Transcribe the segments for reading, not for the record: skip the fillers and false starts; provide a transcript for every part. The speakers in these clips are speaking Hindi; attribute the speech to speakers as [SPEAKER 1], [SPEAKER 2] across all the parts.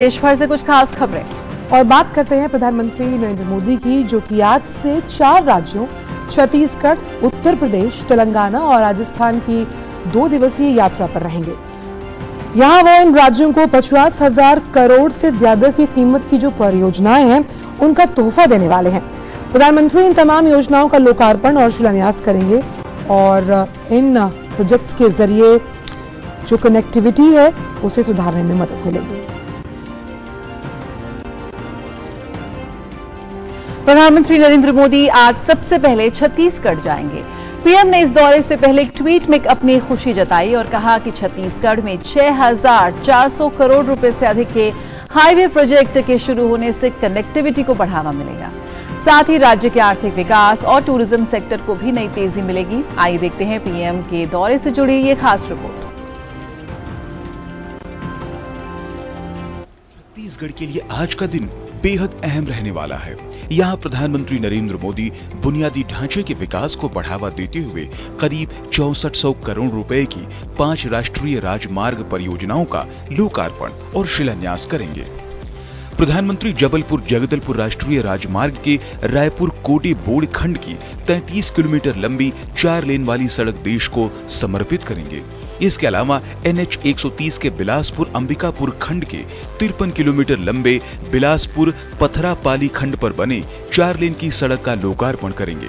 [SPEAKER 1] देश भर से कुछ खास खबरें
[SPEAKER 2] और बात करते हैं प्रधानमंत्री नरेंद्र मोदी की, जो कि आज से 4 राज्यों छत्तीसगढ़, उत्तर प्रदेश, तेलंगाना और राजस्थान की 2 दिवसीय यात्रा पर रहेंगे। यहां वो इन राज्यों को 50,000 करोड़ से ज्यादा की कीमत की जो परियोजनाएं हैं उनका तोहफा देने वाले हैं। प्रधानमंत्री इन तमाम योजनाओं का लोकार्पण और शिलान्यास करेंगे और इन प्रोजेक्ट्स के जरिए जो कनेक्टिविटी है उसे सुधारने में मदद मिलेगी।
[SPEAKER 1] प्रधानमंत्री नरेंद्र मोदी आज सबसे पहले छत्तीसगढ़ जाएंगे। पीएम ने इस दौरे से पहले एक ट्वीट में अपनी खुशी जताई और कहा कि छत्तीसगढ़ में 6,400 करोड़ रुपए से अधिक के हाईवे प्रोजेक्ट के शुरू होने से कनेक्टिविटी को बढ़ावा मिलेगा। साथ ही राज्य के आर्थिक विकास और टूरिज्म सेक्टर को भी नई तेजी मिलेगी। आइए देखते हैं पीएम के दौरे से जुड़ी ये खास रिपोर्ट।
[SPEAKER 3] छत्तीसगढ़ के लिए आज का दिन बेहद अहम रहने वाला है। यहाँ प्रधानमंत्री नरेंद्र मोदी बुनियादी ढांचे के विकास को बढ़ावा देते हुए करीब 6400 करोड़ रुपए की 5 राष्ट्रीय राजमार्ग परियोजनाओं का लोकार्पण और शिलान्यास करेंगे। प्रधानमंत्री जबलपुर जगदलपुर राष्ट्रीय राजमार्ग के रायपुर कोटी बोर्ड खंड की 33 किलोमीटर लंबी 4 लेन वाली सड़क देश को समर्पित करेंगे। इसके अलावा NH 130 के बिलासपुर अंबिकापुर खंड के 53 किलोमीटर लंबे बिलासपुर पथरापाली खंड पर बने 4 लेन की सड़क का लोकार्पण करेंगे।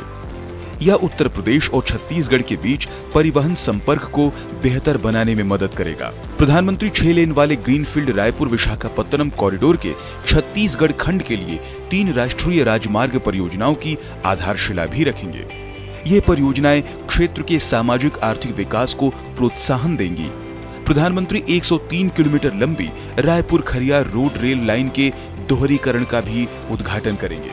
[SPEAKER 3] यह उत्तर प्रदेश और छत्तीसगढ़ के बीच परिवहन संपर्क को बेहतर बनाने में मदद करेगा। प्रधानमंत्री 6 लेन वाले ग्रीनफील्ड रायपुर विशाखापत्तनम कॉरिडोर के छत्तीसगढ़ खंड के लिए 3 राष्ट्रीय राजमार्ग परियोजनाओं की आधारशिला भी रखेंगे। ये परियोजनाएं क्षेत्र के सामाजिक आर्थिक विकास को प्रोत्साहन देंगी। प्रधानमंत्री 103 किलोमीटर लंबी Raipur Khariar road rail line के दोहरीकरण का भी उद्घाटन करेंगे,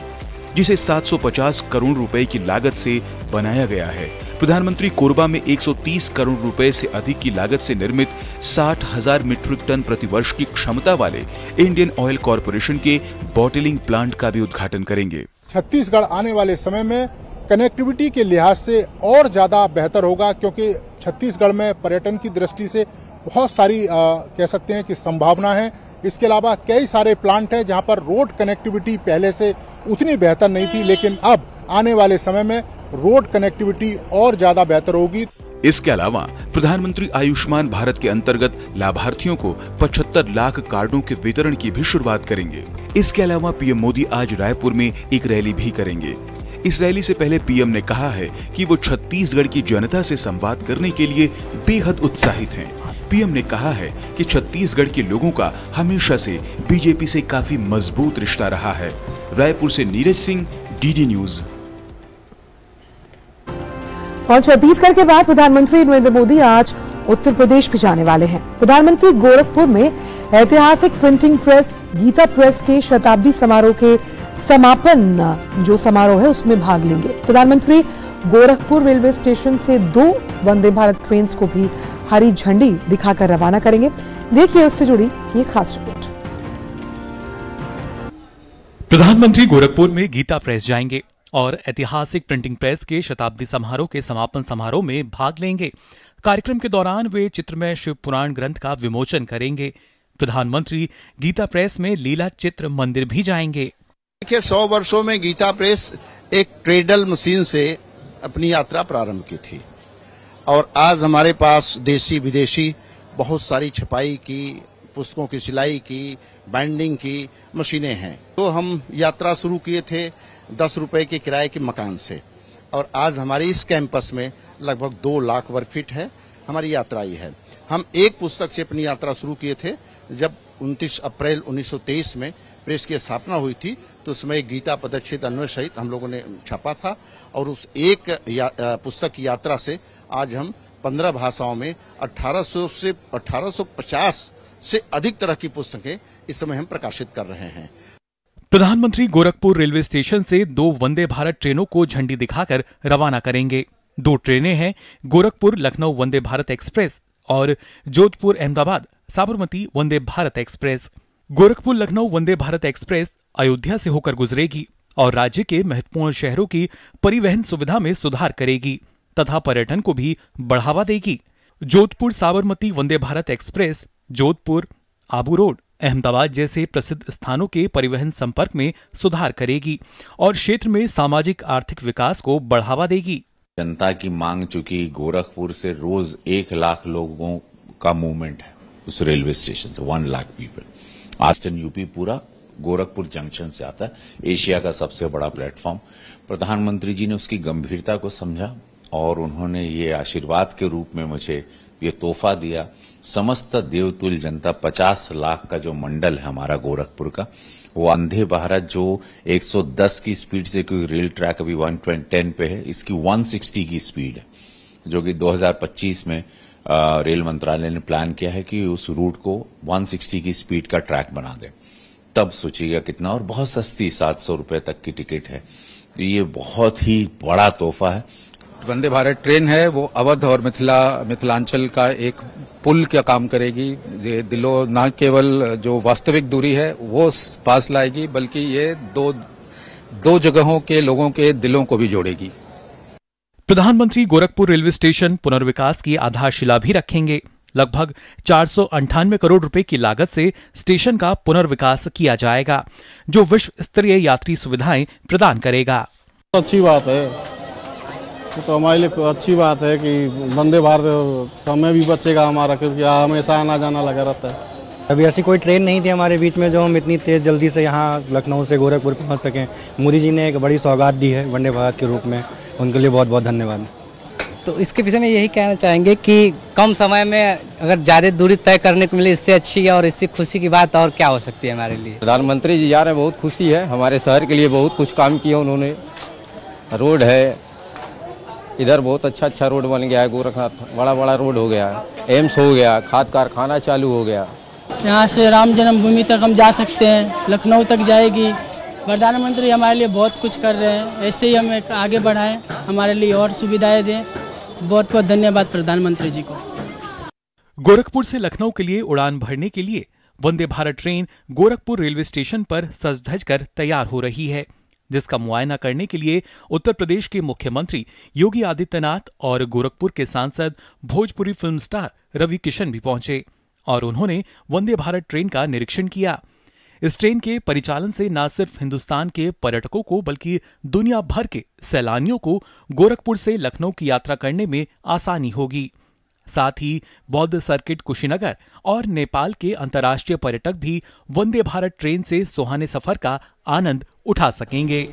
[SPEAKER 3] जिसे 750 करोड़ रुपए की लागत से बनाया गया है। प्रधानमंत्री कोरबा में 130 करोड़ रुपए से अधिक की लागत से निर्मित 60,000 मीट्रिक टन प्रतिवर्ष की क्षमता वाले इंडियन ऑयल कॉरपोरेशन के बॉटलिंग प्लांट का भी उद्घाटन करेंगे।
[SPEAKER 4] छत्तीसगढ़ आने वाले समय में कनेक्टिविटी के लिहाज से और ज्यादा बेहतर होगा, क्योंकि छत्तीसगढ़ में पर्यटन की दृष्टि से बहुत सारी कह सकते हैं कि संभावना है। इसके अलावा कई सारे प्लांट हैं जहां पर रोड कनेक्टिविटी पहले से उतनी बेहतर नहीं थी, लेकिन अब आने वाले समय में रोड कनेक्टिविटी और ज्यादा बेहतर होगी।
[SPEAKER 3] इसके अलावा प्रधानमंत्री आयुष्मान भारत के अंतर्गत लाभार्थियों को 75 लाख कार्डों के वितरण की भी शुरुआत करेंगे। इसके अलावा पीएम मोदी आज रायपुर में एक रैली भी करेंगे। इस रैली से पहले पीएम ने कहा है कि वो छत्तीसगढ़ की जनता से संवाद करने के लिए बेहद उत्साहित हैं। पीएम ने कहा है कि छत्तीसगढ़ के लोगों का हमेशा से बीजेपी से काफी मजबूत रिश्ता रहा है। रायपुर से नीरज सिंह, डीडी न्यूज।
[SPEAKER 2] और छत्तीसगढ़ के बाद प्रधानमंत्री नरेंद्र मोदी आज उत्तर प्रदेश भी जाने वाले हैं। प्रधानमंत्री गोरखपुर में ऐतिहासिक प्रिंटिंग प्रेस गीता प्रेस के शताब्दी समारोह के समापन जो समारोह है उसमें भाग लेंगे। प्रधानमंत्री गोरखपुर रेलवे स्टेशन से 2 वंदे भारत ट्रेन को भी हरी झंडी दिखाकर रवाना करेंगे। देखिए उससे जुड़ी ये खास रिपोर्ट।
[SPEAKER 5] प्रधानमंत्री गोरखपुर में गीता प्रेस जाएंगे और ऐतिहासिक प्रिंटिंग प्रेस के शताब्दी समारोह के समापन समारोह में भाग लेंगे। कार्यक्रम के दौरान वे चित्रमय शिव पुराण ग्रंथ का विमोचन करेंगे। प्रधानमंत्री गीता प्रेस में लीला चित्र मंदिर भी जाएंगे।
[SPEAKER 6] देखिए, 100 वर्षों में गीता प्रेस एक ट्रेडल मशीन से अपनी यात्रा प्रारंभ की थी और आज हमारे पास देशी विदेशी बहुत सारी छपाई की, पुस्तकों की सिलाई की, बाइंडिंग की मशीनें हैं। तो हम यात्रा शुरू किए थे 10 रुपए के किराए के मकान से और आज हमारे इस कैंपस में लगभग 2 लाख वर्ग फीट है हमारी यात्रा ये है। हम एक पुस्तक से अपनी यात्रा शुरू किए थे। जब 29 अप्रैल 1923 में प्रेस की स्थापना हुई थी तो उसमें गीता पदच्छेद अन्वय सहित हम लोगों ने छापा था और उस एक पुस्तक की यात्रा से आज हम 15 भाषाओं में 1800 से 1850 से अधिक तरह की पुस्तकें इस समय हम प्रकाशित कर रहे हैं।
[SPEAKER 5] प्रधानमंत्री गोरखपुर रेलवे स्टेशन से 2 वंदे भारत ट्रेनों को झंडी दिखाकर रवाना करेंगे। 2 ट्रेनें हैं गोरखपुर लखनऊ वंदे भारत एक्सप्रेस और जोधपुर अहमदाबाद साबरमती वंदे भारत एक्सप्रेस। गोरखपुर लखनऊ वंदे भारत एक्सप्रेस अयोध्या से होकर गुजरेगी और राज्य के महत्वपूर्ण शहरों की परिवहन सुविधा में सुधार करेगी तथा पर्यटन को भी बढ़ावा देगी। जोधपुर साबरमती वंदे भारत एक्सप्रेस जोधपुर, आबू रोड, अहमदाबाद जैसे प्रसिद्ध स्थानों के परिवहन संपर्क में सुधार करेगी और क्षेत्र में सामाजिक आर्थिक विकास को बढ़ावा देगी।
[SPEAKER 7] जनता की मांग, चूंकि गोरखपुर से रोज 1 लाख लोगों का मूवमेंट है उस रेलवे स्टेशन से, 1 लाख पीपल। ईस्टर्न यूपी पूरा गोरखपुर जंक्शन से आता है, एशिया का सबसे बड़ा प्लेटफॉर्म। प्रधानमंत्री जी ने उसकी गंभीरता को समझा और उन्होंने ये आशीर्वाद के रूप में मुझे ये तोहफा दिया। समस्त देवतुल्य जनता, 50 लाख का जो मंडल है हमारा गोरखपुर का, वो वंदे भारत जो 110 की स्पीड से, क्योंकि रेल ट्रैक अभी 110 पे है, इसकी 160 की स्पीड है, जो कि 2025 में रेल मंत्रालय ने प्लान किया है कि उस रूट को 160 की स्पीड का ट्रैक बना दे। तब सोचिएगा कितना, और बहुत सस्ती 700 रुपए तक की टिकट है। तो ये बहुत ही बड़ा तोहफा है।
[SPEAKER 8] वंदे भारत ट्रेन है वो अवध और मिथिलांचल का एक पुल का काम करेगी। ये दिलों, न केवल जो वास्तविक दूरी है वो पास लाएगी, बल्कि ये दो जगहों के लोगों के दिलों को भी जोड़ेगी।
[SPEAKER 5] प्रधानमंत्री गोरखपुर रेलवे स्टेशन पुनर्विकास की आधारशिला भी रखेंगे। लगभग 498 करोड़ रुपए की लागत से स्टेशन का पुनर्विकास किया जाएगा, जो विश्व स्तरीय यात्री सुविधाएं प्रदान करेगा।
[SPEAKER 9] अच्छी बात है, तो हमारे लिए अच्छी बात है कि वंदे भारत समय भी बचेगा हमारा, क्योंकि हमेशा आना जाना लगा रहता है।
[SPEAKER 10] अभी ऐसी कोई ट्रेन नहीं थी हमारे बीच में जो हम इतनी तेज जल्दी से यहाँ लखनऊ से गोरखपुर पहुँच सकें। मोदी जी ने एक बड़ी सौगात दी है वंदे भारत के रूप में, उनके लिए बहुत बहुत धन्यवाद।
[SPEAKER 11] तो इसके पीछे में यही कहना चाहेंगे कि कम समय में अगर ज़्यादा दूरी तय करने को मिले, इससे अच्छी और इससे खुशी की बात और क्या हो सकती है हमारे लिए।
[SPEAKER 12] प्रधानमंत्री जी जा रहे हैं, बहुत खुशी है। हमारे शहर के लिए बहुत कुछ काम किया उन्होंने। रोड है इधर, बहुत अच्छा रोड बन गया है। गोरखनाथ बड़ा रोड हो गया, एम्स हो गया, खाद कारखाना चालू हो गया।
[SPEAKER 13] यहाँ से राम जन्मभूमि तक हम जा सकते हैं, लखनऊ तक जाएगी। प्रधानमंत्री हमारे लिए बहुत कुछ कर रहे हैं, ऐसे ही हम आगे बढ़ाएं, हमारे लिए और सुविधाएं दें। बहुत बहुत धन्यवाद प्रधानमंत्री जी को।
[SPEAKER 5] गोरखपुर से लखनऊ के लिए उड़ान भरने के लिए Vande Bharat train Gorakhpur railway station पर सज धज कर तैयार हो रही है, जिसका मुआयना करने के लिए उत्तर प्रदेश के मुख्यमंत्री योगी आदित्यनाथ और गोरखपुर के सांसद भोजपुरी फिल्म स्टार रवि किशन भी पहुंचे और उन्होंने वंदे भारत ट्रेन का निरीक्षण किया। इस ट्रेन के परिचालन से न सिर्फ हिंदुस्तान के पर्यटकों को बल्कि दुनिया भर के सैलानियों को गोरखपुर से लखनऊ की यात्रा करने में आसानी होगी। साथ ही बौद्ध सर्किट कुशीनगर और नेपाल के अंतर्राष्ट्रीय पर्यटक भी वंदे भारत ट्रेन से सुहाने सफर का आनंद उठा सकेंगे।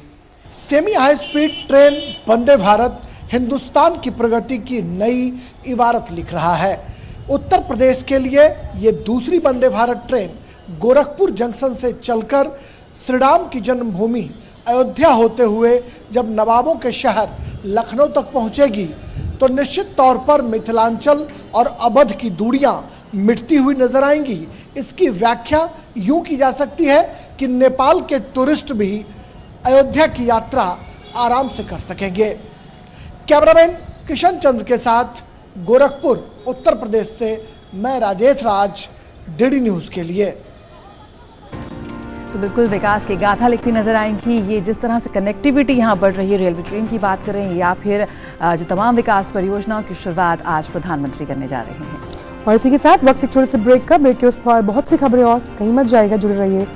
[SPEAKER 14] Semi high speed train Vande Bharat Hindustan की प्रगति की नई इबारत लिख रहा है। उत्तर प्रदेश के लिए ये दूसरी वंदे भारत ट्रेन गोरखपुर जंक्शन से चलकर श्री राम की जन्मभूमि अयोध्या होते हुए जब नवाबों के शहर लखनऊ तक पहुंचेगी तो निश्चित तौर पर मिथिलांचल और अवध की दूरियां मिटती हुई नजर आएंगी। इसकी व्याख्या यूं की जा सकती है कि नेपाल के टूरिस्ट भी अयोध्या की यात्रा आराम से कर सकेंगे। कैमरामैन किशन चंद्र के साथ गोरखपुर उत्तर प्रदेश से मैं राजेश राज, डीडी न्यूज के लिए।
[SPEAKER 1] तो बिल्कुल विकास की गाथा लिखती नजर आएंगी। ये जिस तरह से कनेक्टिविटी यहाँ बढ़ रही है, रेलवे ट्रेन की बात करें या फिर जो तमाम विकास परियोजनाओं की शुरुआत आज प्रधानमंत्री करने जा रहे हैं।
[SPEAKER 2] और इसी के साथ वक्त एक छोटे से ब्रेक का। ब्रेक के उस पर बहुत सी खबरें और कहीं मत जाएगा, जुड़े रहिए।